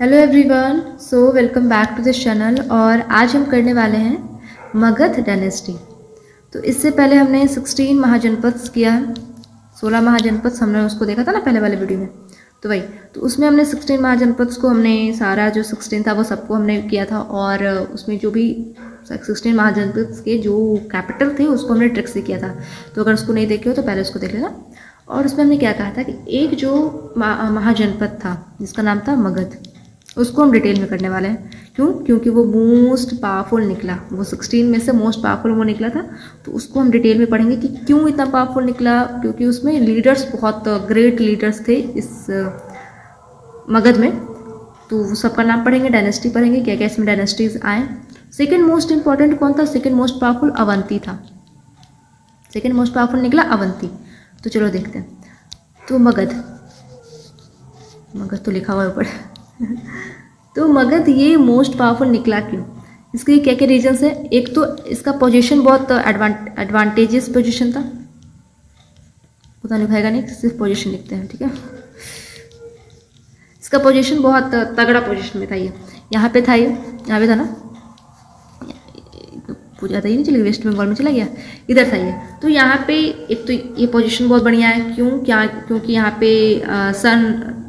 Hello everyone, so welcome back to this channel. और आज हम करने वाले हैं मगध डायनेस्टी। तो इससे पहले हमने 16 महाजनपद किया है। 16 महाजनपद हमने उसको देखा था ना पहले वाले वीडियो में। तो वही, तो उसमें हमने 16 महाजनपद को हमने सारा जो 16 था वो सबको हमने किया था। और उसमें जो भी 16 महाजनपद के जो कैपिटल थे उसको हमने ट्रिक से किया था। तो अगर उसको नहीं देखे हो तो पहले उसको देख लेना। और उसमें हमने क्या कहा था कि एक जो महाजनपद था जिसका नाम था मगध, उसको हम डिटेल में करने वाले हैं। क्योंकि वो मोस्ट पावरफुल निकला। वो 16 में से मोस्ट पावरफुल वो निकला था। तो उसको हम डिटेल में पढ़ेंगे कि क्यों इतना पावरफुल निकला। क्योंकि उसमें लीडर्स, बहुत ग्रेट लीडर्स थे इस मगध में। तो वो सबका नाम पढ़ेंगे, डायनेस्टी पढ़ेंगे, क्या क्या इसमें डायनेस्टीज आए। सेकेंड मोस्ट इंपॉर्टेंट कौन था? सेकेंड मोस्ट पावरफुल अवंती था। सेकेंड मोस्ट पावरफुल निकला अवंती। तो चलो देखते हैं। तो मगध तो लिखा हुआ है ऊपर तो मगध ये मोस्ट पावरफुल निकला क्यों? इसके क्या क्या रीजंस है? एक तो इसका पोजीशन बहुत एडवांटेजियस पोजीशन था। पता नहीं भाएगा नहीं, सिर्फ पोजीशन लिखते हैं, ठीक है। इसका पोजीशन बहुत तगड़ा पोजीशन में था। ये यहाँ पे था, ये यहाँ पे था ना, पूजा था ही नहीं, चलिए वेस्ट बंगाल में चला गया, इधर था ये। तो यहाँ पे एक तो ये पोजीशन बहुत बढ़िया है। क्योंकि यहाँ पे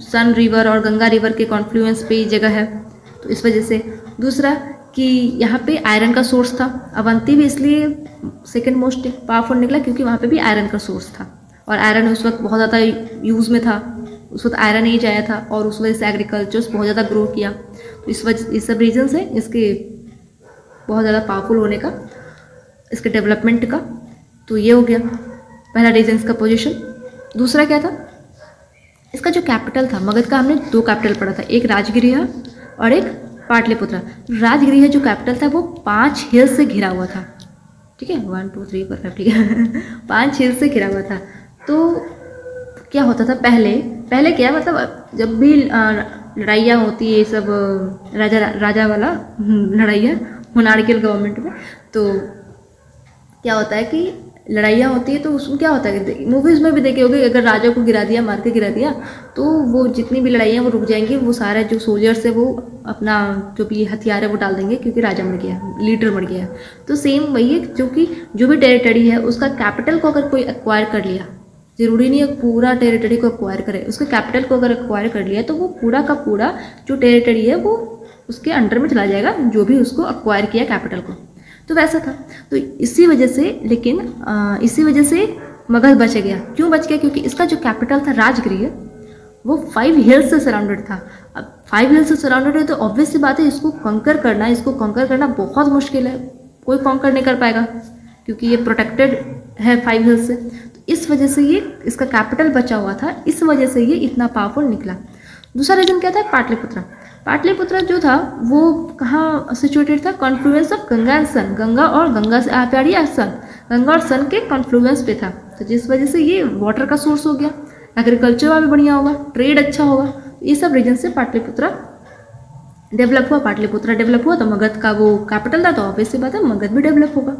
सन रिवर और गंगा रिवर के कॉन्फ्लुएंस पे जगह है, तो इस वजह से। दूसरा कि यहाँ पे आयरन का सोर्स था। अवंती भी इसलिए सेकंड मोस्ट पावरफुल निकला क्योंकि वहाँ पे भी आयरन का सोर्स था। और आयरन उस वक्त बहुत ज़्यादा यूज़ में था। उस वक्त आयरन ही जाया था और उस वजह से एग्रीकल्चर्स बहुत ज़्यादा ग्रो किया। तो इस वजह, ये सब रीजन है इसके बहुत ज़्यादा पावरफुल होने का, इसके डेवलपमेंट का। तो ये हो गया पहला रीजन, इसका पोजीशन। दूसरा क्या था? इसका जो कैपिटल था मगध का, हमने 2 कैपिटल पढ़ा था, एक राजगृह और एक पाटलिपुत्र। राजगृह जो कैपिटल था वो 5 हिल से घिरा हुआ था, ठीक है। 1 2 3 4 5, ठीक है 5 हिल से घिरा हुआ था। तो क्या होता था पहले क्या, मतलब जब भी लड़ाइयाँ होती है, ये सब राजा वाला लड़ाइयाँ मोनार्कियल गवर्नमेंट में, तो क्या होता है कि लड़ाइयाँ होती है तो उसमें क्या होता है, मूवीज़ में भी देखे होगे, अगर राजा को गिरा दिया, मार के गिरा दिया, तो वो जितनी भी लड़ाइयाँ वो रुक जाएंगी। वो सारा जो सोल्जर्स है वो अपना जो भी हथियार है वो डाल देंगे क्योंकि राजा मर गया, लीडर मर गया। तो सेम वही है, क्योंकि जो भी टेरिटरी है उसका कैपिटल को अगर कोई एक्वायर कर लिया, ज़रूरी नहीं है पूरा टेरिटरी को एक्वायर करे, उसके कैपिटल को अगर एक्वायर कर लिया तो वो पूरा का पूरा जो टेरिटरी है वो उसके अंडर में चला जाएगा, जो भी उसको एक्वायर किया कैपिटल को। तो वैसा था। तो इसी वजह से मगध बच गया। क्यों बच गया? क्योंकि इसका जो कैपिटल था राजगृह, वो 5 हिल्स से सराउंडेड था। अब 5 हिल्स से सराउंडेड है तो ऑब्वियस सी बात है इसको कंकर करना बहुत मुश्किल है। कोई कंकर नहीं कर पाएगा क्योंकि ये प्रोटेक्टेड है 5 हिल्स से। तो इस वजह से ये इसका कैपिटल बचा हुआ था, इस वजह से ये इतना पावरफुल निकला। दूसरा रीजन क्या था? पाटलिपुत्र जो था वो कहाँ सिचुएटेड था? कॉन्फ्लुएंस ऑफ गंगा एंड सन। गंगा और सन के कॉन्फ्लुएंस पे था। तो जिस वजह से ये वाटर का सोर्स हो गया, एग्रीकल्चर में भी बढ़िया होगा, ट्रेड अच्छा होगा। ये सब रीजन से पाटलिपुत्र डेवलप हुआ। तो मगध का वो कैपिटल था, तो ऑब्वियस सी बात है मगध भी डेवलप होगा।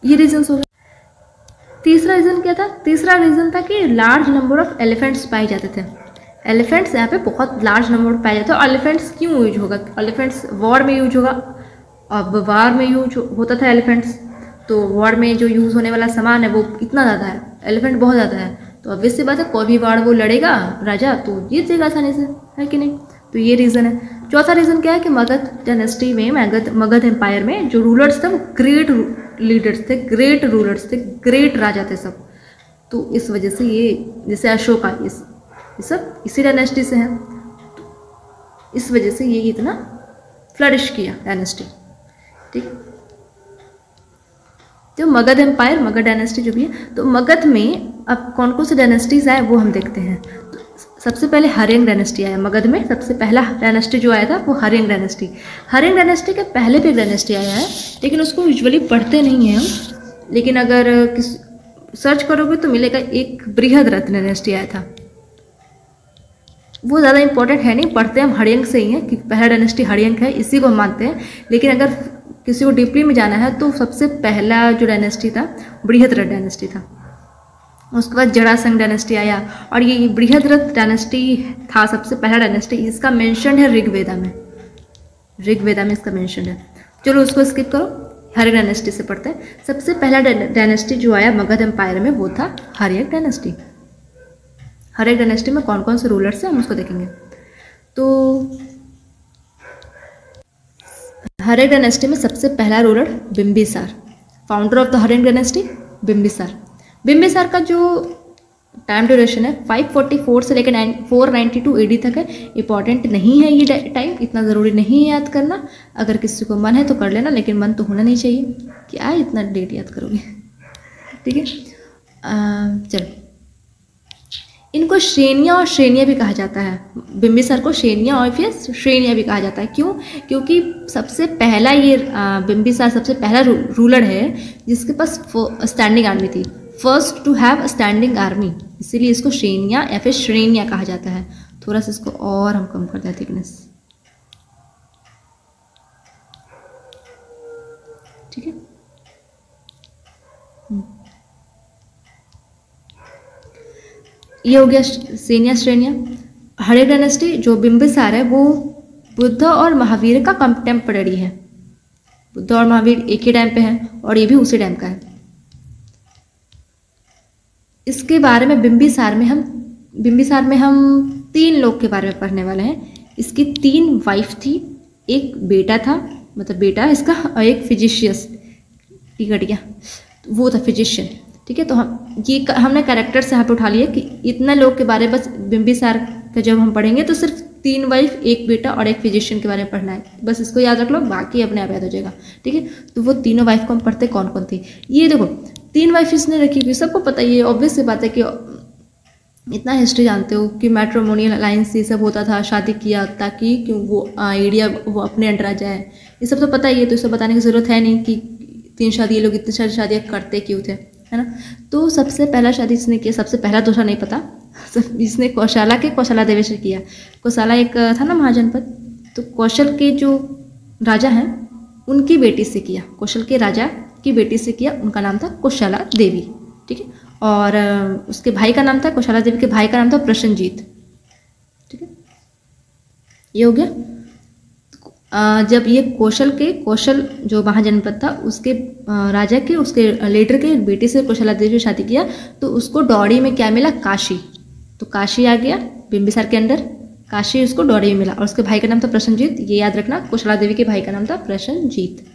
ये रीजन हो गया। तीसरा रीजन क्या था? तीसरा रीजन था कि लार्ज नंबर ऑफ एलिफेंट्स पाए जाते थे। एलिफेंट्स यहाँ पे बहुत लार्ज नंबर में पाए जाते हैं। और एलिफेंट्स क्यों यूज होगा? एलिफेंट्स वॉर में यूज होगा। अब वॉर में यूज होता था एलिफेंट्स, तो वॉर में जो यूज़ होने वाला सामान है वो इतना ज़्यादा है, एलिफेंट बहुत ज़्यादा है। तो ऑब्वियस सी बात है कोई भी वॉर वो लड़ेगा राजा तो जीत जाएगा आसानी से, है कि नहीं? तो ये रीज़न है। चौथा रीज़न क्या है कि मगध डायनेस्टी में, मगध एम्पायर में जो रूलर्स थे वो ग्रेट लीडर्स थे, ग्रेट रूलर्स थे, ग्रेट राजा थे सब। तो इस वजह से ये, जैसे अशोका, ये सब इसी डायनेस्टी से हैं। तो इस वजह से ये इतना फ्लरिश किया डायनेस्टी, ठीक। तो मगध एम्पायर, मगध डायनेस्टी जो भी है, तो मगध में अब कौन कौन से डायनेस्टीज आए वो हम देखते हैं। तो सबसे पहले हर्यंग डायनेस्टी आया मगध में। सबसे पहला डायनेस्टी जो आया था वो हर्यंग डायनेस्टी के पहले भी एक डायनेस्टी आया है, लेकिन उसको यूजुअली पढ़ते नहीं हैं हम। लेकिन अगर सर्च करोगे तो मिलेगा, एक बृहद्रथ डायनेस्टी आया था। वो ज़्यादा इंपॉर्टेंट है नहीं, पढ़ते हम हर्यंग से ही है कि पहला डायनेस्टी हर्यंग है, इसी को हम मानते हैं। लेकिन अगर किसी को डीपली में जाना है तो सबसे पहला जो डायनेस्टी था बृहद्रथ डायनेस्टी था। उसके बाद जरासंध डायनेस्टी आया, और ये बृहद्रथ डायनेस्टी था सबसे पहला डायनेस्टी। इसका मेंशन है ऋग्वेदा में, ऋग्वेदा में इसका मेंशन है। चलो उसको स्किप करो, हर्यक डायनेस्टी से पढ़ते हैं। सबसे पहला डायनेस्टी जो आया मगध एम्पायर में वो था हर्यक डायनेस्टी। हर्यक डायनेस्टी में कौन कौन से रूलर्स हैं हम उसको देखेंगे। तो हर्यक डायनेस्टी में सबसे पहला ruler Bimbisara, founder of the Haryanka dynasty Bimbisara. Bimbisara का जो टाइम ड्यूरेशन है 544 से लेकर 492 AD तक है। इंपॉर्टेंट नहीं है ये टाइम, इतना ज़रूरी नहीं है याद करना। अगर किसी को मन है तो कर लेना, लेकिन मन तो होना नहीं चाहिए। क्या इतना डेट याद करोगे, ठीक है। चलो, इनको श्रेणियाँ और श्रेणियाँ भी कहा जाता है। बिंबिसार को श्रेणियाँ और फिर श्रेणियाँ भी कहा जाता है। क्यों? क्योंकि सबसे पहला ये बिंबिसार सबसे पहला रूलर है जिसके पास स्टैंडिंग आर्मी थी, first to have standing army, इसीलिए इसको श्रेणियाँ या फिर श्रेणियाँ कहा जाता है। थोड़ा सा इसको और हम कम करते हैं थिकनेस, ठीक है। ये हो गया श्रेणियाँ। हर्यक डायनेस्टी जो बिंबिसार है वो बुद्ध और महावीर का कंटेम्पररी है। बुद्ध और महावीर एक ही टाइम पे हैं और ये भी उसी टाइम का है। इसके बारे में बिंबिसार में हम 3 लोग के बारे में पढ़ने वाले हैं। इसकी 3 वाइफ थी, एक बेटा था, मतलब बेटा इसका, और एक फिजिशियस, ठीक है, वो था फिजिशियन, ठीक है। तो हमने कैरेक्टर्स यहाँ पे उठा लिए कि इतना लोग के बारे में बस बिंबिसार का जब हम पढ़ेंगे तो सिर्फ 3 वाइफ, एक बेटा और एक फिजिशियन के बारे में पढ़ना है। बस इसको याद रख लो, बाकी अपने आप याद हो जाएगा, ठीक है। तो वो तीनों वाइफ को हम पढ़ते कौन कौन थी। ये देखो 3 वाइफ इसने रखी हुई, सबको पता ही है, ऑब्वियस सी बात है कि इतना हिस्ट्री जानते हो कि मैट्रिमोनियल अलायंस ये सब होता था, शादी किया ताकि क्यों वो एरिया वो अपने अंडर आ जाए, ये सब तो पता ही है। तो इसे बताने की ज़रूरत है नहीं कि 3 शादी, ये लोग इतनी सारी शादियाँ करते क्यों थे, है ना। तो सबसे पहला शादी इसने किया, सबसे पहला दूसरा नहीं पता, इसने कौशला के कौशला देवी से किया। कौशला एक था ना महाजनपद, तो कौशल के जो राजा हैं उनकी बेटी से किया, कौशल के राजा की बेटी से किया, उनका नाम था कौशला देवी, ठीक है। और उसके भाई का नाम था, कौशला देवी के भाई का नाम था प्रसन्नजीत, ठीक है। ये हो गया। जब ये कौशल जो महाजनपद था उसके राजा के, उसके लीडर के बेटे से कौशला देवी से शादी किया, तो उसको डौरी में क्या मिला, काशी। तो काशी आ गया बिंबिसार के अंदर, काशी उसको डौरी में मिला। और उसके भाई का नाम था प्रसन्नजीत, ये याद रखना, कौशला देवी के भाई का नाम था प्रसन्नजीत।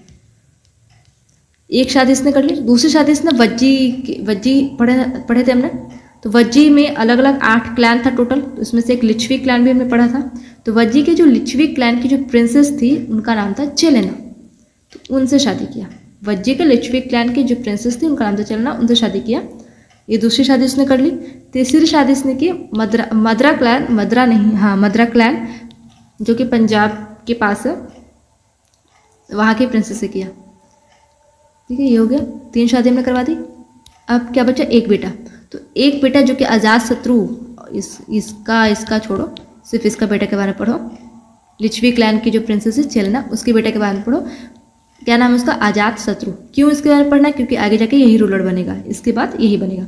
एक शादी इसने कर ली। दूसरी शादी इसने वज्जी पढ़े थे हमने, तो वज्जी में अलग अलग 8 क्लैन था टोटल, तो इसमें से एक लिच्छवी क्लैन भी हमने पढ़ा था। तो वज्जी के जो लिच्छवी क्लैन की जो प्रिंसेस थी उनका नाम था चेलेना, तो उनसे शादी किया। वज्जी के लिच्छवी क्लैन की जो प्रिंसेस थी उनका नाम था चेलेना, उनसे शादी किया। ये दूसरी शादी उसने कर ली। तीसरी शादी इसने की मद्रा क्लैन जो कि पंजाब के पास है, वहाँ की प्रिंसेस से किया, ठीक है। ये हो गया, 3 शादी हमने करवा दी। अब क्या बचा, एक बेटा। तो एक बेटा जो कि अजात शत्रु, इसका छोड़ो, सिर्फ इसका बेटा के बारे में पढ़ो। लिच्छवी क्लैन की जो प्रिंसेस है चेलेना, उसके बेटे के बारे में पढ़ो। क्या नाम है उसका, अजात शत्रु। क्यों इसके बारे में पढ़ना है, क्योंकि आगे जाके यही रूलर बनेगा, इसके बाद यही बनेगा।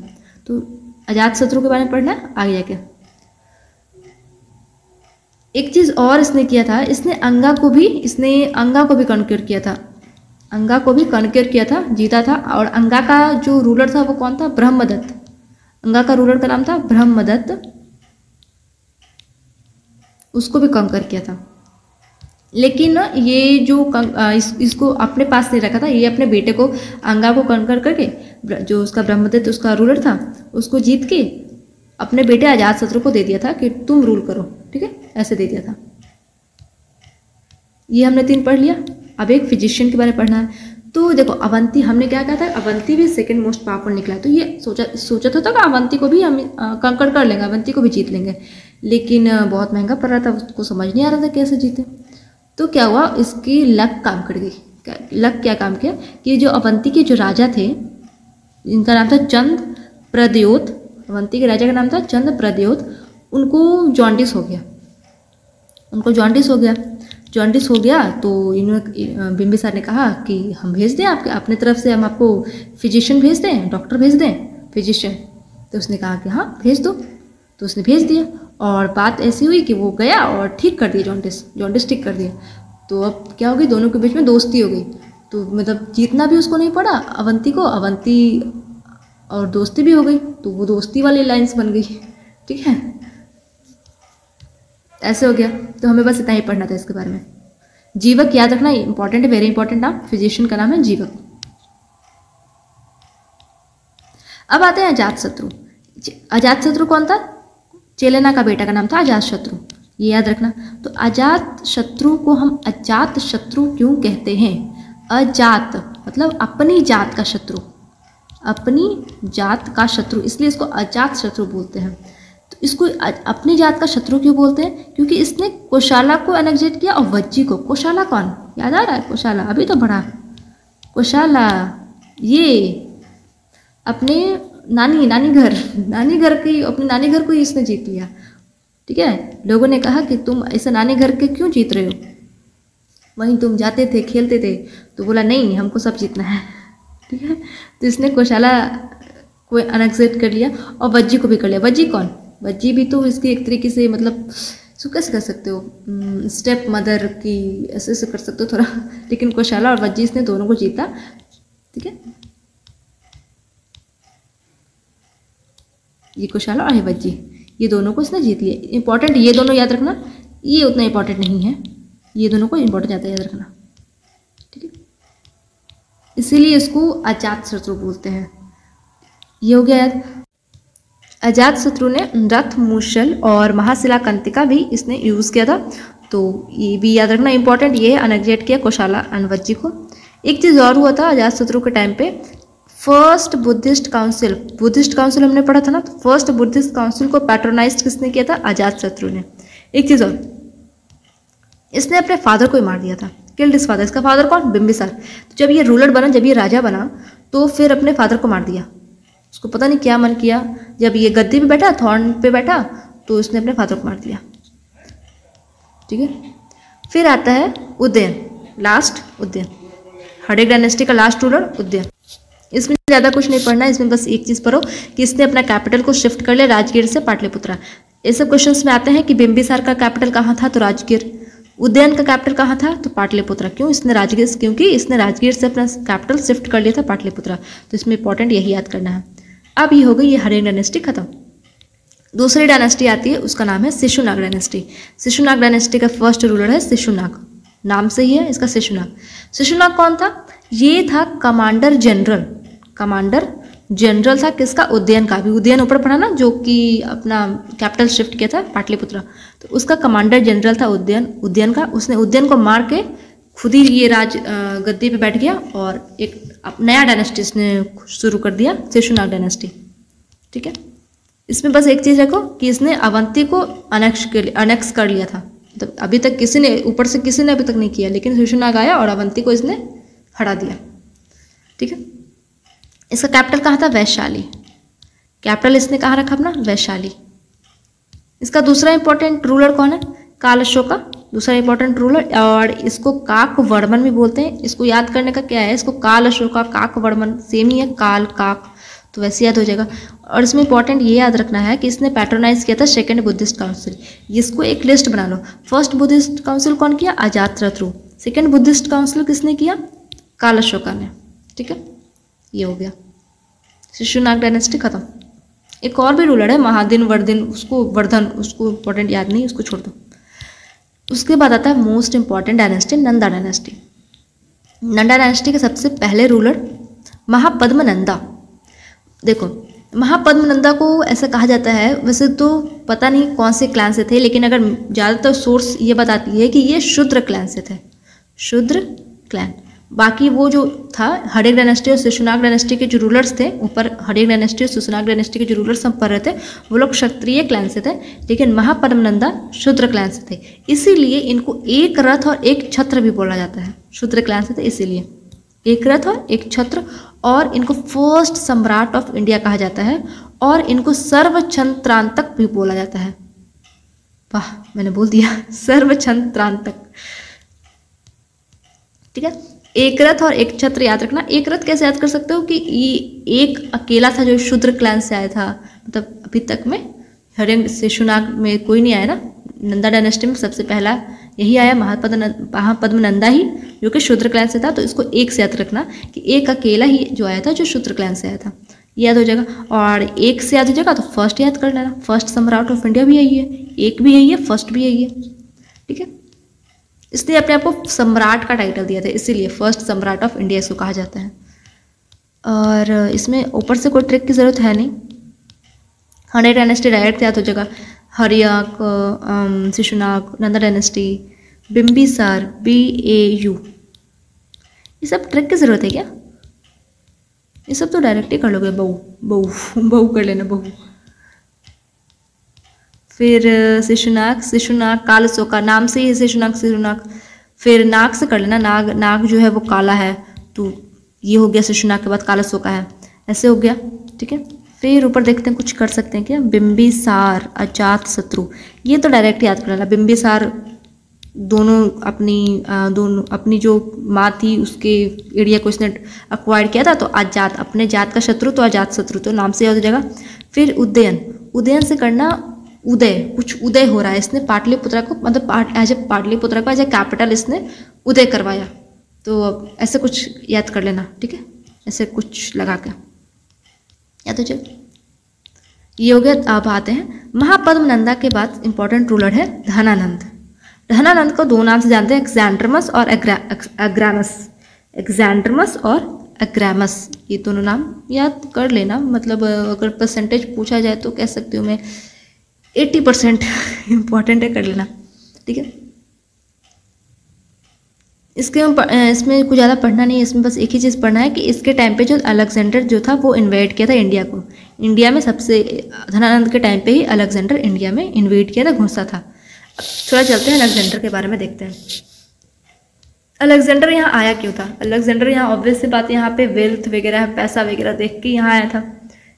तो अजात शत्रु के बारे में पढ़ना है आगे जाके। एक चीज़ और इसने किया था, इसने अंगा को भी कॉन्क्योर किया था, अंगा को भी कॉन्क्योर किया था, जीता था। और अंगा का जो रूलर था वो कौन था, ब्रह्मदत्त। अंगा का रूलर का नाम था ब्रह्मदत्त, उसको भी कॉन्कर किया था। लेकिन ये जो इसको अपने पास नहीं रखा था, ये अपने बेटे को अंगा को कॉन्कर करके, जो उसका ब्रह्मदत्त उसका रूलर था, उसको जीत के अपने बेटे अजात शत्रु को दे दिया था कि तुम रूल करो, ठीक है, ऐसे दे दिया था। ये हमने 3 पढ़ लिया। अब एक फिजिशियन के बारे में पढ़ना है। तो देखो अवंती, हमने क्या कहा था, अवंती भी सेकंड मोस्ट पावरफुल निकला। तो ये सोचा था कि अवंती को भी हम कंकर कर लेंगे, अवंती को भी जीत लेंगे, लेकिन बहुत महंगा पड़ रहा था, उसको समझ नहीं आ रहा था कैसे जीते। तो क्या हुआ, इसकी लक काम कर गई। लक क्या काम किया कि जो अवंती के जो राजा थे, इनका नाम था चंद प्रद्योत, अवंती के राजा का नाम था चंद प्रद्योत, उनको जॉन्डिस हो गया। तो इन्होंने बिंबिसार ने कहा कि हम भेज दें आपके अपने तरफ से, हम आपको फिजिशियन भेज दें, डॉक्टर भेज दें, फिजिशियन। तो उसने कहा कि हाँ भेज दो, तो उसने भेज दिया और बात ऐसी हुई कि वो गया और ठीक कर दिया, जॉन्डिस ठीक कर दिया। तो अब क्या हो गई, दोनों के बीच में दोस्ती हो गई। तो मतलब जीतना भी उसको नहीं पड़ा अवंती को, अवंती और दोस्ती भी हो गई, तो वो दोस्ती वाली लाइन्स बन गई। ठीक है, ऐसे हो गया। तो हमें बस इतना ही पढ़ना था इसके बारे में। जीवक याद रखना इंपॉर्टेंट है, वेरी इंपॉर्टेंट नाम, फिजिशियन का नाम है जीवक। अब आते हैं अजातशत्रु। अजातशत्रु कौन था? चेलेना का बेटा का नाम था अजातशत्रु, ये याद रखना। तो अजातशत्रु को हम अजातशत्रु क्यों कहते हैं? अजात मतलब अपनी जात का शत्रु, अपनी जात का शत्रु, इसलिए इसको अजातशत्रु बोलते हैं। तो इसको अपनी जात का शत्रु क्यों बोलते हैं? क्योंकि इसने कोशाला को अनेक्जेट किया और वज्जी को। कोशाला कौन याद आ रहा है? कोशाला अभी तो बढ़ा, कोशाला ये अपने नानी घर की, अपने नानी घर को ही इसने जीत लिया। ठीक है, लोगों ने कहा कि तुम ऐसे नानी घर के क्यों जीत रहे हो, वहीं तुम जाते थे खेलते थे, तो बोला नहीं हमको सब जीतना है। ठीक है, तो इसने कोशाला को अनेक्जेट कर लिया और वज्जी को भी कर लिया। वज्जी कौन? वज्जी भी तो इसकी एक तरीके से मतलब इसको कैसे कर सकते हो, स्टेप मदर की ऐसे ऐसे कर सकते हो थोड़ा, लेकिन कोशाला और वज्जी इसने दोनों को जीता। ठीक है, ये कोशाला और वज्जी ये दोनों को इसने जीत लिया। इंपॉर्टेंट ये दोनों याद रखना, ये उतना इंपॉर्टेंट नहीं है, ये दोनों को इंपॉर्टेंट ज़्यादा याद रखना। ठीक है, इसीलिए इसको अजातशत्रु बोलते हैं। ये हो गया याद। अजातशत्रु ने रथ, मूषल और महाशिला कंतिका भी इसने यूज़ किया था, तो ये भी याद रखना इंपॉर्टेंट। ये अनेक्जेट किया कोशाला एंड वज्जी को। एक चीज़ और हुआ था अजातशत्रु के टाइम पे, फर्स्ट बुद्धिस्ट काउंसिल हमने पढ़ा था ना, तो फर्स्ट बुद्धिस्ट काउंसिल को पैट्रोनाइज किसने किया था? अजातशत्रु ने। एक चीज़ और, इसने अपने फादर को ही मार दिया था, किल्ड हिज फादर। इसका फादर कौन? बिंबिसार। तो जब ये रूलर बना, जब ये राजा बना, तो फिर अपने फादर को मार दिया। उसको पता नहीं क्या मन किया, जब ये गद्दी पे बैठा, थ्रोन पे बैठा, तो उसने अपने फादर को मार दिया। ठीक है, फिर आता है उदयन, लास्ट उदयन, हड़ेक डायनेस्टी का लास्ट रूलर उदयन। इसमें ज़्यादा कुछ नहीं पढ़ना, इसमें बस एक चीज़ पढ़ो कि इसने अपना कैपिटल को शिफ्ट कर लिया राजगीर से पाटलिपुत्रा। ये सब क्वेश्चंस में आते हैं कि बिंबिसार का कैपिटल कहाँ था? तो राजगीर। उदयन का कैपिटल कहाँ था? तो पाटलिपुत्रा। क्यों इसने राजगीर? क्योंकि इसने राजगीर से अपना कैपिटल शिफ्ट कर लिया था पाटलिपुत्रा। तो इसमें इंपॉर्टेंट यही याद करना है। अब ये हो गई ये हड़ेक डायनेस्टी खत्म। दूसरी डायनेस्टी आती है, उसका नाम है शिशुनाग डायनेस्टी। शिशुनाग डायनेस्टी का फर्स्ट रूलर है शिशुनाग, नाम से ही है इसका शिशुनाग। शिशुनाग कौन था? ये था कमांडर जनरल था किसका? उदयन का। भी उदयन ऊपर पढ़ा ना, जो कि अपना कैपिटल शिफ्ट किया था पाटलिपुत्रा, तो उसका कमांडर जनरल था उदयन का। उसने उदयन को मार के खुद ही ये गद्दी पे बैठ गया और एक नया डायनेस्टी इसने शुरू कर दिया, शिशुनाग डायनेस्टी। ठीक है, इसमें बस एक चीज़ रखो कि इसने अवंती को अनेक्स कर लिया था। मतलब अभी तक किसी ने अभी तक नहीं किया, लेकिन शिशुनाग आया और अवंती को इसने हरा दिया। ठीक है, इसका कैपिटल कहाँ था? वैशाली। कैपिटल इसने कहाँ रखा अपना? वैशाली। इसका दूसरा इंपॉर्टेंट रूलर कौन है? काल अशोका, दूसरा इंपॉर्टेंट रूलर। और इसको काक वर्मन भी बोलते हैं। इसको याद करने का क्या है? इसको काल अशोका, काक वर्मन सेम ही है, काल काक, तो वैसे याद हो जाएगा। और इसमें इंपॉर्टेंट ये याद रखना है कि इसने पैट्रोनाइज किया था सेकेंड बुद्धिस्ट काउंसिल। इसको एक लिस्ट बना लो। फर्स्ट बुद्धिस्ट काउंसिल कौन किया? अजातशत्रु। सेकेंड बुद्धिस्ट काउंसिल किसने किया? काल अशोका ने। ठीक है, ये हो गया, शिशुनाग डायनेस्टी खत्म। एक और भी रूलर है महादिन वर्धन, उसको इंपॉर्टेंट याद नहीं, उसको छोड़ दो। उसके बाद आता है most important dynasty, Nanda dynasty. Nanda dynasty के सबसे पहले रूलर महापद्मनंदा। देखो, महापद्मनंदा को ऐसा कहा जाता है, वैसे तो पता नहीं कौन से क्लैन से थे, लेकिन अगर ज़्यादातर सोर्स ये बताती है कि ये शूद्र क्लैन से थे, शूद्र क्लैन। बाकी वो जो था हड़ेक डायनेस्टी और शिशुनाग डायनेस्टी के जो रूलर्स थे, ऊपर हड़ेक डायनेस्टी और शिशुनाग डायनेस्टी के जो रूलर्स हम पढ़ रहे थे, वो लोग क्षत्रिय क्लैन से थे, लेकिन महापद्मनंदा शूद्र क्लैन से थे। इसीलिए इनको एक रथ और एक छत्र भी बोला जाता है। शूद्र क्लैन से थे इसीलिए एक रथ और एक छत्र। और इनको फर्स्ट सम्राट ऑफ इंडिया कहा जाता है और इनको सर्वछंत्रांतक भी बोला जाता है। वाह, मैंने बोल दिया, सर्वछंत्रांतक। ठीक है, एक रथ और एक छत्र याद रखना। एक रथ कैसे याद कर सकते हो कि ये एक अकेला था जो शूद्र क्लैन से आया था, मतलब अभी तक में हिरण्य शिशुनाग में कोई नहीं आया ना, नंदा डायनेस्टी में सबसे पहला यही आया महापद्म नंदा ही, जो कि शूद्र क्लैन से था। तो इसको एक से याद रखना कि एक अकेला ही जो आया था जो शूद्र क्लैन से आया था, याद हो जाएगा। और एक से याद हो जाएगा तो फर्स्ट याद कर लेना, फर्स्ट सम्राट ऑफ इंडिया भी यही है, एक भी यही है, फर्स्ट भी यही है, ठीक है। इसलिए अपने आप को सम्राट का टाइटल दिया था, इसीलिए फर्स्ट सम्राट ऑफ इंडिया इसको कहा जाता है। और इसमें ऊपर से कोई ट्रिक की ज़रूरत है नहीं, हर्य डायनेस्टी डायरेक्ट याद हो जाएगा, हर्यक, शिशुनाग, नंदा डायनेस्टी, बिम्बिसार, BAU, ये सब ट्रिक की ज़रूरत है क्या? ये सब तो डायरेक्ट ही कर लोगे, बहू कर लेना, बहू। फिर शिशुनाग कालसोका, नाम से ही शिशुनाग। फिर नाग से कर लेना, नाग जो है वो काला है, तो ये हो गया शिशुनाग के बाद कालसोका है, ऐसे हो गया, ठीक है। फिर ऊपर देखते हैं कुछ कर सकते हैं क्या, बिम्बिसार, अजात शत्रु, ये तो डायरेक्ट याद कर लेना। बिम्बिसार दोनों अपनी जो माँ थी उसके एरिया को इसने अक्वायर किया था, तो अजात अपने जात का शत्रु, तो अजात शत्रु, तो नाम से याद हो जाएगा। फिर उदयन से करना, कुछ उदय हो रहा है, इसने पाटलिपुत्रा को मतलब पाटलिपुत्रा को एज ए कैपिटल इसने उदय करवाया, तो ऐसे कुछ याद कर लेना, ठीक है, ऐसे कुछ लगा के याद हो जाए। ये हो गया। अब आते हैं महापद्म नंदा के बाद इंपॉर्टेंट रूलर है धनानंद। धनानंद को दो नाम से जानते हैं, एक्सैंड्रमस और अग्रामस, ये दोनों नाम याद कर लेना। मतलब अगर परसेंटेज पूछा जाए तो कह सकती हूँ मैं 80% इम्पॉर्टेंट है, कर लेना, ठीक है। इसमें कुछ ज़्यादा पढ़ना नहीं है, इसमें बस एक ही चीज़ पढ़ना है कि इसके टाइम पे जो अलेक्जेंडर जो था वो इन्वेड किया था इंडिया को। इंडिया में सबसे धनानंद के टाइम पे ही अलेक्जेंडर इंडिया में इन्वेड किया था, घुसा था। थोड़ा चलते हैं अलेक्जेंडर के बारे में देखते हैं। अलेक्जेंडर यहाँ आया क्यों था? अलेक्जेंडर यहाँ ऑब्वियस सी बात है, यहाँ पे वेल्थ वगैरह पैसा वगैरह देख के यहाँ आया था।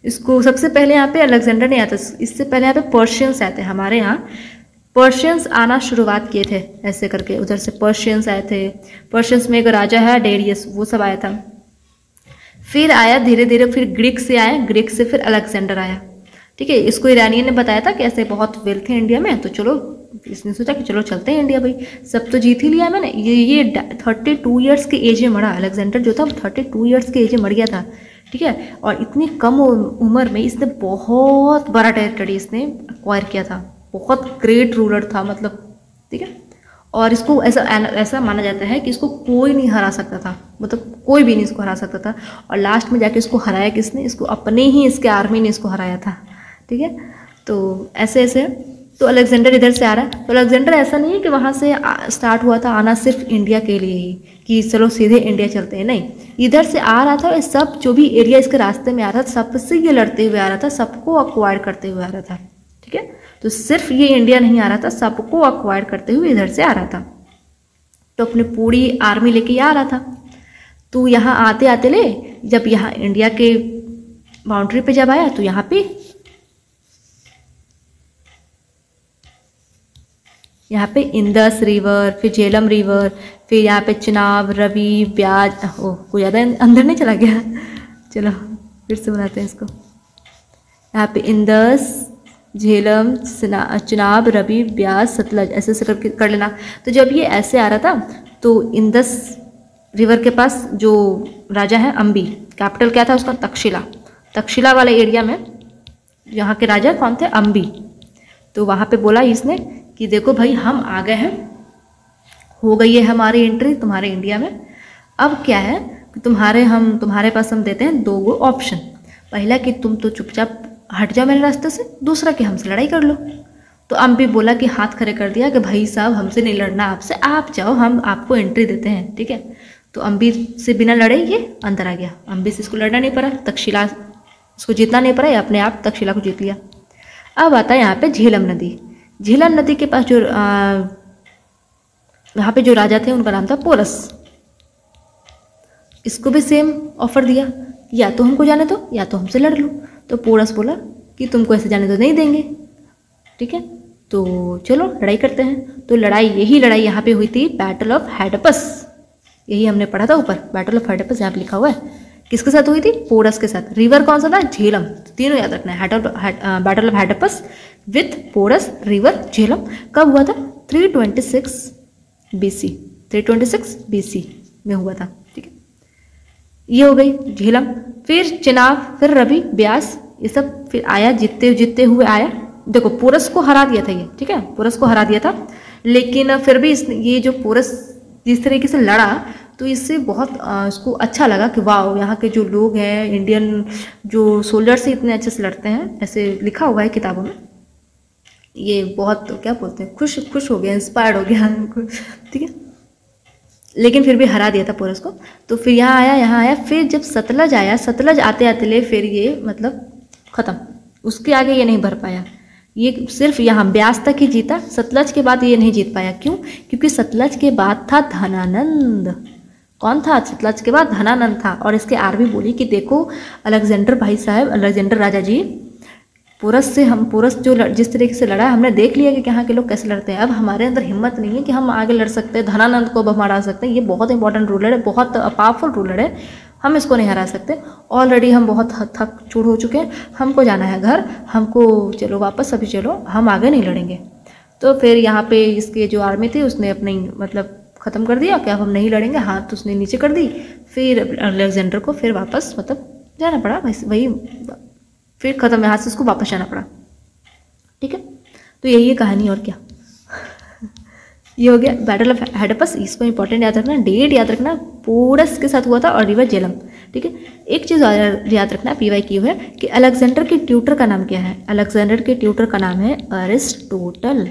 इसको सबसे पहले यहाँ पे अलेक्जेंडर नहीं आया था, इससे पहले यहाँ पे पर्शियंस आए थे। हमारे यहाँ पर्शियंस आना शुरुआत किए थे ऐसे करके, उधर से पर्शियंस आए थे। पर्शियंस में एक राजा है डेरियस, वो सब आया था। फिर आया धीरे धीरे, फिर ग्रीक से आया, ग्रीक से फिर अलेक्जेंडर आया, ठीक है। इसको ईरानियन ने बताया था कि ऐसे बहुत वेल्थ है इंडिया में, तो चलो इसने सोचा कि चलो चलते हैं इंडिया, भाई सब तो जीत ही लिया मैंने। ये 32 ईयर्स के एज में मरा, अलेक्जेंडर जो था 32 ईयर्स के एज में मर गया था, ठीक है। और इतनी कम उम्र में इसने बहुत बड़ा टेरिटरी इसने एक्वायर किया था, बहुत ग्रेट रूलर था मतलब, ठीक है। और इसको ऐसा माना जाता है कि इसको कोई नहीं हरा सकता था, मतलब कोई भी नहीं इसको हरा सकता था। और लास्ट में जाके इसको हराया किसने? इसको अपने ही इसके आर्मी ने इसको हराया था, ठीक है। तो ऐसे ऐसे तो अलेक्जेंडर इधर से आ रहा है। तो अलेक्जेंडर ऐसा नहीं है कि वहाँ से स्टार्ट हुआ था आना सिर्फ इंडिया के लिए ही कि चलो सीधे इंडिया चलते हैं, नहीं, इधर से आ रहा था। सब जो भी एरिया इसके रास्ते में आ रहा था सबसे ये लड़ते हुए आ रहा था, सबको अक्वायर करते हुए आ रहा था, ठीक है। तो सिर्फ ये इंडिया नहीं आ रहा था, सबको अक्वायर करते हुए इधर से आ रहा था। तो अपनी पूरी आर्मी लेके आ रहा था। तो यहाँ आते आते जब यहाँ इंडिया के बाउंड्री पे जब आया तो यहाँ पे इंदस रिवर, फिर झेलम रिवर, फिर यहाँ पे चिनाब, रवि, ब्याज, कोई ज़्यादा अंदर नहीं चला गया, चलो फिर से बनाते हैं इसको। यहाँ पे इंदस, झेलम, चिनाब, रवि, ब्याज, सतलज, ऐसे ऐसे करके कर लेना। तो जब ये ऐसे आ रहा था तो इंदस रिवर के पास जो राजा है अंबी, कैपिटल क्या था उसका? तक्षशिला वाले एरिया में यहाँ के राजा कौन थे? अंबी। तो वहाँ पे बोला इसने कि देखो भाई हम आ गए हैं, हो गई है हमारी एंट्री तुम्हारे इंडिया में। अब क्या है कि तुम्हारे पास हम देते हैं 2 ऑप्शन। पहला कि तुम तो चुपचाप हट जाओ मेरे रास्ते से, दूसरा कि हमसे लड़ाई कर लो। तो अंबी बोला कि हाथ खड़े कर दिया कि भाई साहब हमसे नहीं लड़ना आपसे, आप जाओ, हम आपको एंट्री देते हैं, ठीक है। तो अंबी से बिना लड़े ये अंदर आ गया। अंबी से इसको लड़ना नहीं पड़ा, तक्षशिला इसको जीतना नहीं पड़ा, ये अपने आप तक्षशिला को जीत लिया। अब आता है यहाँ पे झेलम नदी। झेलम नदी के पास जो यहाँ पे जो राजा थे उनका नाम था पोरस। इसको भी सेम ऑफर दिया, या तो हमको जाने दो या तो हमसे लड़ लो। तो पोरस बोला कि तुमको ऐसे जाने तो नहीं देंगे, ठीक है, तो चलो लड़ाई करते हैं। तो यही लड़ाई यहाँ पे हुई थी, बैटल ऑफ हेडपस। यही हमने पढ़ा था ऊपर, बैटल ऑफ हेडपस यहाँ पे लिखा हुआ है, किसके साथ हुई थी? पोरस के साथ। रिवर कौन सा था? झेलम। तीनों याद रखना है, battle of Hydaspes with Porus, river, Jhelum. कब हुआ था? 326 BC, 326 BC में हुआ था। ठीक है, ये हो गई झेलम। फिर चिनाब, फिर रवि, ब्यास, ये सब फिर आया, जीतते जीतते हुए आया। देखो पोरस को हरा दिया था ये, ठीक है, पोरस को हरा दिया था, लेकिन फिर भी ये जो पोरस जिस तरीके से लड़ा तो इससे बहुत इसको अच्छा लगा कि वाह, यहाँ के जो लोग हैं, इंडियन जो सोल्जर्स से इतने अच्छे से लड़ते हैं, ऐसे लिखा हुआ है किताबों में। ये बहुत क्या बोलते हैं, खुश हो गया, इंस्पायर्ड हो गया। ठीक है, लेकिन फिर भी हरा दिया था पोरस को। तो फिर यहाँ आया। फिर जब सतलज आया, सतलज आते आते फिर ये मतलब ख़त्म, उसके आगे ये नहीं भर पाया। ये सिर्फ यहाँ ब्यास तक ही जीता, सतलज के बाद ये नहीं जीत पाया। क्यों? क्योंकि सतलज के बाद था धनानंद। कौन था? सतलज के बाद धनानंद था। और इसके आर्मी बोली कि देखो अलेक्जेंडर भाई साहब, अलेक्जेंडर राजा जी, पोरस जो जिस तरीके से लड़ा, हमने देख लिया कि यहाँ के लोग कैसे लड़ते हैं। अब हमारे अंदर हिम्मत नहीं है कि हम आगे लड़ सकते हैं, धनानंद को अब हम हरा सकते हैं। ये बहुत इंपॉर्टेंट रूलर है, बहुत पावरफुल रूलर है, हम इसको नहीं हरा सकते। ऑलरेडी हम बहुत थक चूड़ हो चुके हैं, हमको जाना है घर, हमको चलो वापस, अभी चलो, हम आगे नहीं लड़ेंगे। तो फिर यहाँ पे इसके जो आर्मी थी उसने अपनी मतलब ख़त्म कर दिया कि अब हम नहीं लड़ेंगे, हाथ उसने नीचे कर दी। फिर अलेक्जेंडर को फिर वापस मतलब जाना पड़ा, वही फिर ख़त्म, यहाँ से उसको वापस जाना पड़ा। ठीक है, तो यही है कहानी, और क्या। ये हो गया बैटल ऑफ हाइडप्पस। इसको इंपॉर्टेंट याद रखना, डेट याद रखना, पोरस के साथ हुआ था, और रिवर झेलम। ठीक है, एक चीज़ याद रखना, PYQ है कि अलेक्जेंडर के ट्यूटर का नाम क्या है? अलेक्जेंडर के ट्यूटर का नाम है अरिस्टोटल।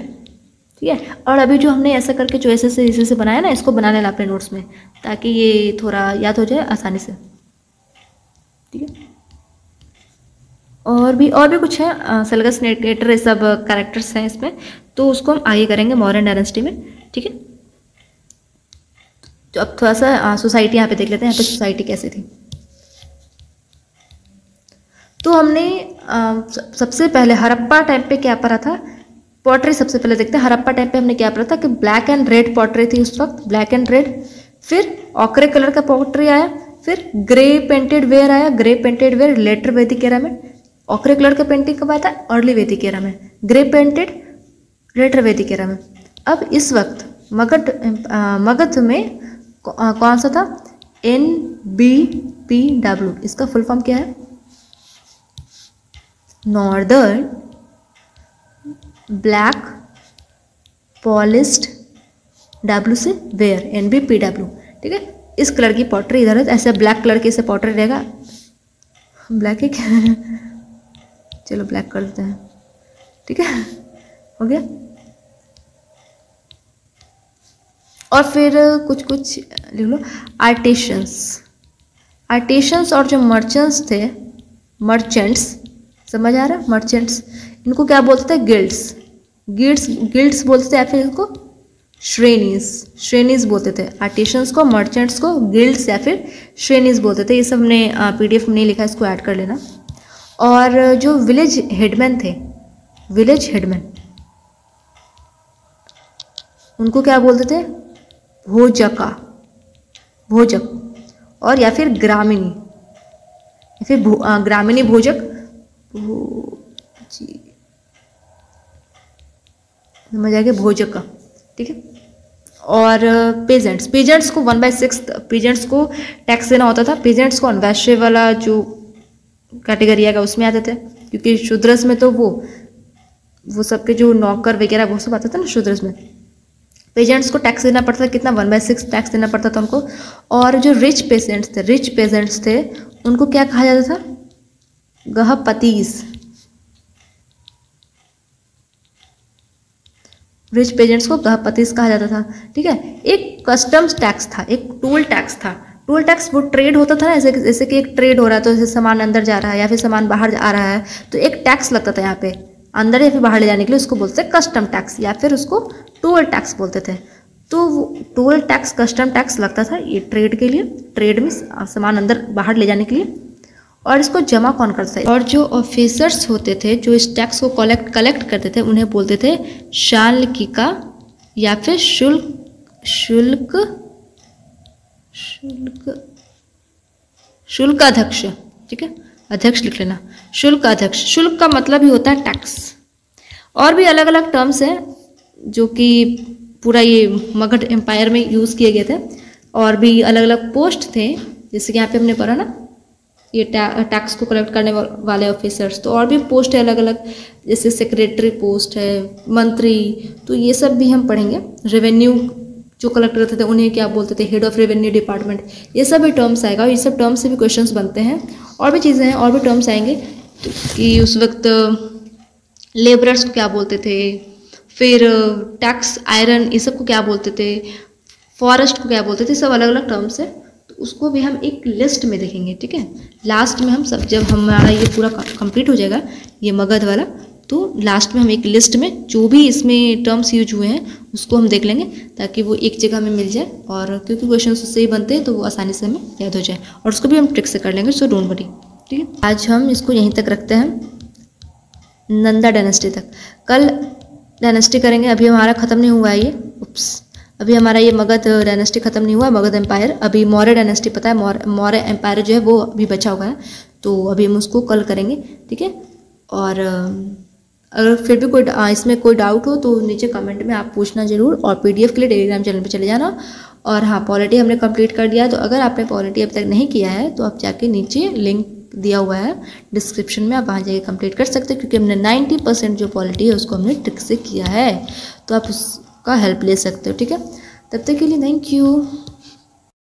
ठीक है, और अभी जो हमने ऐसा करके जो ऐसे बनाया ना, इसको बना लेना अपने नोट्स में, ताकि ये थोड़ा याद हो जाए आसानी से। ठीक है, और भी कुछ है, सेल्गस नेटर, ये सब कैरेक्टर्स हैं इसमें, तो उसको हम आगे करेंगे मौर्यन डायनेस्टी में। ठीक है, तो अब थोड़ा सा सोसाइटी यहाँ पे देख लेते हैं, यहाँ पे सोसाइटी कैसी थी। तो हमने सबसे पहले हड़प्पा टाइम पे क्या पढ़ा था? पॉटरी सबसे पहले देखते हैं। हड़प्पा टाइम पे हमने क्या पढ़ा था कि ब्लैक एंड रेड पॉटरी थी उस वक्त, ब्लैक एंड रेड। फिर ऑकरे कलर का पॉटरी आया, फिर ग्रे पेंटेड वेयर आया, ग्रे पेंटेड वेयर लेटर वैदिक एरा में। ऑकरे कलर का पेंटिंग कब आया था? अर्ली वैदिक एरा में। ग्रे पेंटेड लेटर वैदिक एरा में। अब इस वक्त मगध में कौन सा था? NBPW। इसका फुल फॉर्म क्या है? नॉर्दर्न ब्लैक पॉलिश्ड W से वेयर, NBPW। ठीक है, इस कलर की पॉटरी इधर है, ऐसे ब्लैक कलर की इसे पॉटरी रहेगा। ब्लैक है क्या? चलो ब्लैक कर देते हैं। ठीक है, हो गया। और फिर कुछ लिख लो, आर्टिशंस और जो मर्चेंट्स थे, मर्चेंट्स, समझ आ रहा है? मर्चेंट्स, इनको क्या बोलते थे? गिल्ड्स बोलते थे, या फिर इनको श्रेणीज बोलते थे। आर्टिशंस को, मर्चेंट्स को गिल्ड्स या फिर श्रेणीज बोलते थे। ये सब हमने PDF में नहीं लिखा, इसको ऐड कर लेना। और जो विलेज हेडमैन थे, उनको क्या बोलते थे? भोजक, और या फिर ग्रामीणी, या फिर ग्रामीणी भोजक, समझ आ गया, भोजक का। ठीक है, और पेजेंट्स को 1/6 पेजेंट्स को टैक्स देना होता था। पेजेंट्स को वैश्य वाला जो कैटेगरी आएगा उसमें आते थे, क्योंकि शूद्रस में तो वो सबके जो नौकर वगैरह वो सब आते थे ना शूद्रस में। पेजेंट्स को टैक्स देना पड़ता था, कितना? 1/6 टैक्स देना पड़ता था उनको। और जो रिच पेजेंट्स थे उनको क्या कहा जाता था? गहपतीस। रिच पेजेंट्स को गहपतीस कहा जाता था। ठीक है, एक कस्टम्स टैक्स था, एक टोल टैक्स था। टोल टैक्स वो ट्रेड होता था ना, जैसे कि एक ट्रेड हो रहा है, तो जैसे सामान अंदर जा रहा है या फिर सामान बाहर आ रहा है, तो एक टैक्स लगता था यहाँ पे अंदर या फिर बाहर ले जाने के लिए, उसको बोलते थे कस्टम टैक्स, या फिर उसको टोल टैक्स बोलते थे। तो वो टोल टैक्स, कस्टम टैक्स लगता था ये ट्रेड के लिए, ट्रेड में सामान अंदर बाहर ले जाने के लिए। और इसको जमा कौन करता था? और जो ऑफिसर्स होते थे जो इस टैक्स को कलेक्ट करते थे, उन्हें बोलते थे शाल्किका या फिर शुल्काध्यक्ष, ठीक है, अध्यक्ष लिख लेना, शुल्काध्यक्ष। शुल्क का मतलब ही होता है टैक्स। और भी अलग अलग टर्म्स हैं जो कि पूरा ये मगध एम्पायर में यूज़ किए गए थे, और भी अलग अलग पोस्ट थे, जैसे कि यहाँ पे हमने पढ़ा ना ये टैक्स को कलेक्ट करने वाले ऑफिसर्स, तो और भी पोस्ट है अलग अलग, जैसे सेक्रेटरी पोस्ट है, मंत्री, तो ये सब भी हम पढ़ेंगे। रेवेन्यू जो कलेक्ट करते थे उन्हें क्या बोलते थे, हेड ऑफ रेवेन्यू डिपार्टमेंट, ये सब भी टर्म्स आएगा, और ये सब टर्म्स से भी क्वेश्चंस बनते हैं। और भी चीज़ें हैं, और भी टर्म्स आएंगे कि उस वक्त लेबरर्स को क्या बोलते थे, फिर टैक्स आयरन ये सब को क्या बोलते थे, फॉरेस्ट को क्या बोलते थे, सब अलग अलग टर्म्स है, तो उसको भी हम एक लिस्ट में देखेंगे, ठीक है। लास्ट में हम सब, जब हमारा ये पूरा कंप्लीट हो जाएगा ये मगध वाला, तो लास्ट में हम एक लिस्ट में जो भी इसमें टर्म्स यूज हुए हैं उसको हम देख लेंगे, ताकि वो एक जगह में मिल जाए, और क्योंकि क्वेश्चन उससे ही बनते हैं तो वो आसानी से हमें याद हो जाए, और उसको भी हम ट्रिक से कर लेंगे, सो डोंट वरी, ठीक है। आज हम इसको यहीं तक रखते हैं, नंदा डायनेस्टी तक। कल डायनेस्टी करेंगे, अभी हमारा ख़त्म नहीं हुआ है ये, अभी हमारा ये मगध डायनेस्टी ख़त्म नहीं हुआ, मगध एम्पायर। अभी मौर्य डायनेस्टी पता है, मौर्य एम्पायर जो है वो अभी बचा हुआ है, तो अभी हम उसको कल करेंगे, ठीक है। और अगर फिर भी इसमें कोई डाउट हो तो नीचे कमेंट में आप पूछना ज़रूर, और पीडीएफ के लिए टेलीग्राम चैनल पे चले जाना। और हाँ, पॉलिटी हमने कंप्लीट कर दिया, तो अगर आपने पॉलिटी अभी तक नहीं किया है तो आप जाके नीचे लिंक दिया हुआ है डिस्क्रिप्शन में, आप वहाँ जाके कंप्लीट कर सकते हैं, क्योंकि हमने 90% जो पॉलिटी है उसको हमने ट्रिक से किया है, तो आप उसका हेल्प ले सकते हो, ठीक है। तब तक के लिए थैंक यू।